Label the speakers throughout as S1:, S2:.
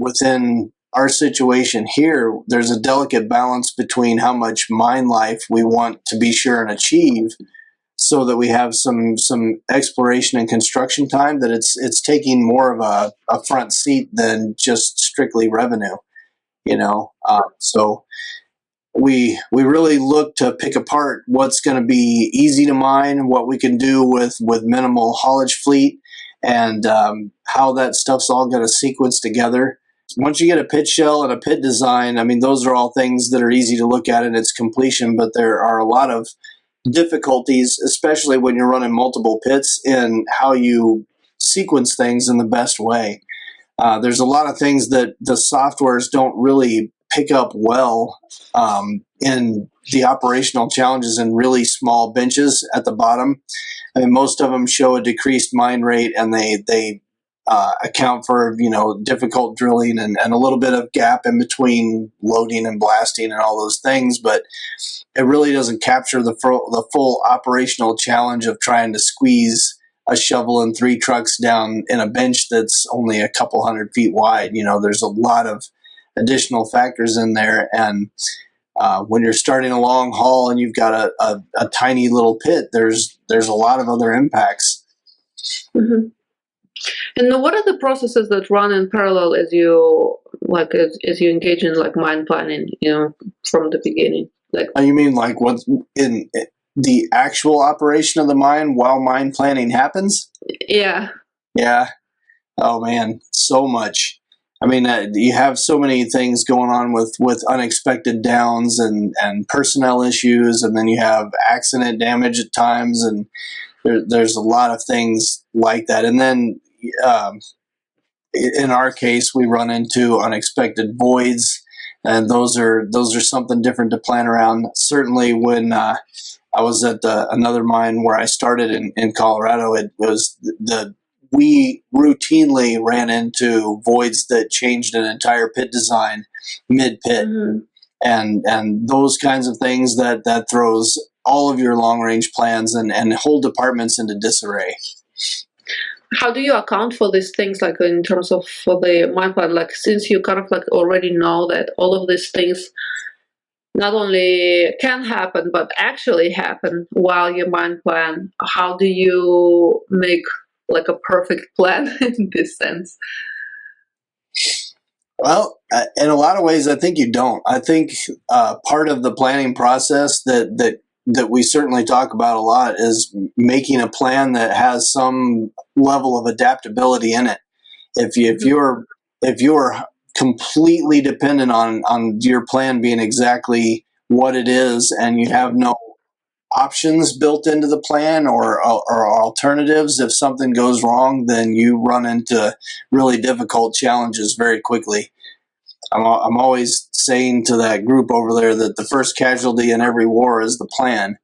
S1: within our situation here, there's a delicate balance between how much mine life we want to be sure and achieve, so that we have some exploration and construction time, that it's taking more of a front seat than just strictly revenue, so we really look to pick apart what's going to be easy to mine, what we can do with minimal haulage fleet, and how that stuff's all going to sequence together. Once you get a pit shell and a pit design, I mean, those are all things that are easy to look at in its completion, but there are a lot of difficulties, especially when you're running multiple pits, in how you sequence things in the best way. There's a lot of things that the softwares don't really pick up well in the operational challenges in really small benches at the bottom. I mean, most of them show a decreased mine rate, and they account for difficult drilling and a little bit of gap in between loading and blasting and all those things, but it really doesn't capture the full operational challenge of trying to squeeze a shovel and 3 trucks down in a bench that's only a couple 100 feet wide. There's a lot of additional factors in there, and when you're starting a long haul and you've got a tiny little pit, there's a lot of other impacts.
S2: Mm-hmm. And what are the processes that run in parallel as you engage in mine planning, from the beginning?
S1: You mean like what's in the actual operation of the mine while mine planning happens?
S2: Yeah.
S1: Yeah. Oh man, so much. I mean, you have so many things going on with unexpected downs and personnel issues, and then you have accident damage at times, and there's a lot of things like that. And then in our case, we run into unexpected voids, and those are something different to plan around. Certainly, when I was at another mine where I started in Colorado, we routinely ran into voids that changed an entire pit design mid-pit,
S2: mm-hmm.
S1: and those kinds of things that throws all of your long-range plans and whole departments into disarray.
S2: How do you account for these things, in terms of for the mine plan? Since you kind of already know that all of these things not only can happen but actually happen while you mine plan, how do you make a perfect plan in this sense?
S1: Well, in a lot of ways, I think you don't. I think part of the planning process that we certainly talk about a lot is making a plan that has some level of adaptability in it. If you're completely dependent on your plan being exactly what it is, and you have no options built into the plan or alternatives, if something goes wrong, then you run into really difficult challenges very quickly. I'm always saying to that group over there that the first casualty in every war is the plan,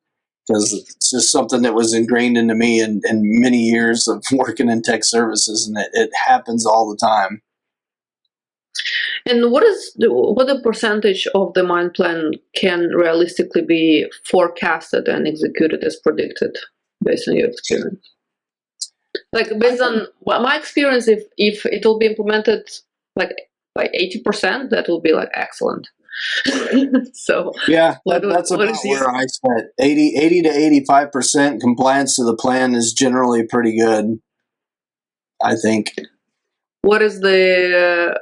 S1: because it's just something that was ingrained into me in many years of working in tech services, and it happens all the time.
S2: And what the percentage of the mine plan can realistically be forecasted and executed as predicted, based on your experience? Based on my experience, if it will be implemented by 80%, that will be excellent. So
S1: yeah, that's about where I spent 80 to 85% compliance to the plan is generally pretty good, I think.
S2: What is the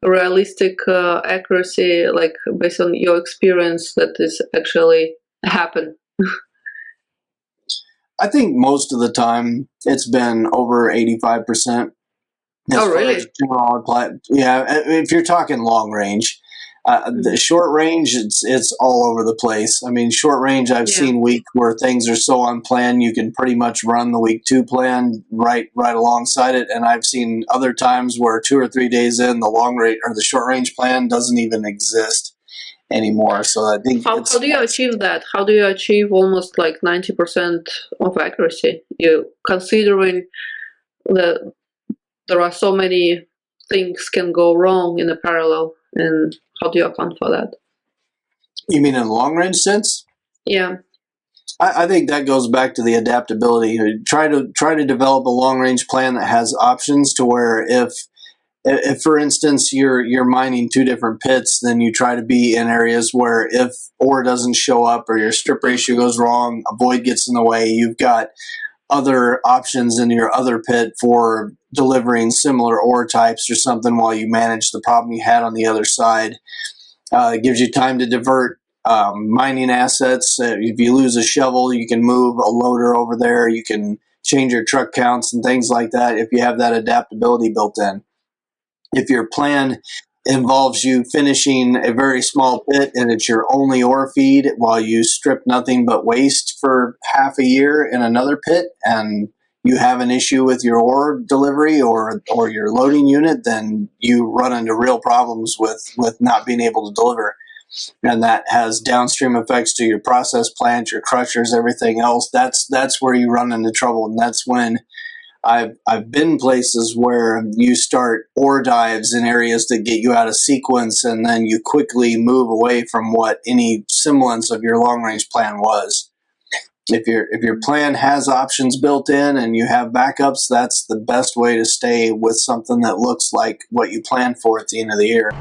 S2: realistic accuracy, based on your experience, that is actually happen?
S1: I think most of the time it's been over 85%.
S2: Oh, really?
S1: Yeah, if you're talking long range. The short range, it's all over the place. I mean, short range, I've seen week where things are so unplanned you can pretty much run the week 2 plan right alongside it, and I've seen other times where 2 or 3 days in, the long range or the short range plan doesn't even exist anymore. So I think
S2: how do you achieve that? How do you achieve almost 90% of accuracy? You considering that there are so many things can go wrong in a parallel, and how do you account for that?
S1: You mean in long range sense?
S2: Yeah.
S1: I think that goes back to the adaptability. Try to develop a long range plan that has options to where if if for instance you're mining two different pits, then you try to be in areas where if ore doesn't show up or your strip ratio goes wrong, a void gets in the way, you've got other options in your other pit for delivering similar ore types or something while you manage the problem you had on the other side. It gives you time to divert mining assets. If you lose a shovel, you can move a loader over there. You can change your truck counts and things like that if you have that adaptability built in. If your plan involves you finishing a very small pit and it's your only ore feed while you strip nothing but waste for half a year in another pit, and you have an issue with your ore delivery or your loading unit, then you run into real problems with not being able to deliver. And that has downstream effects to your process plant, your crushers, everything else. That's where you run into trouble, and that's when I've been places where you start ore dives in areas that get you out of sequence, and then you quickly move away from what any semblance of your long range plan was. If your plan has options built in and you have backups, that's the best way to stay with something that looks like what you planned for at the end of the year.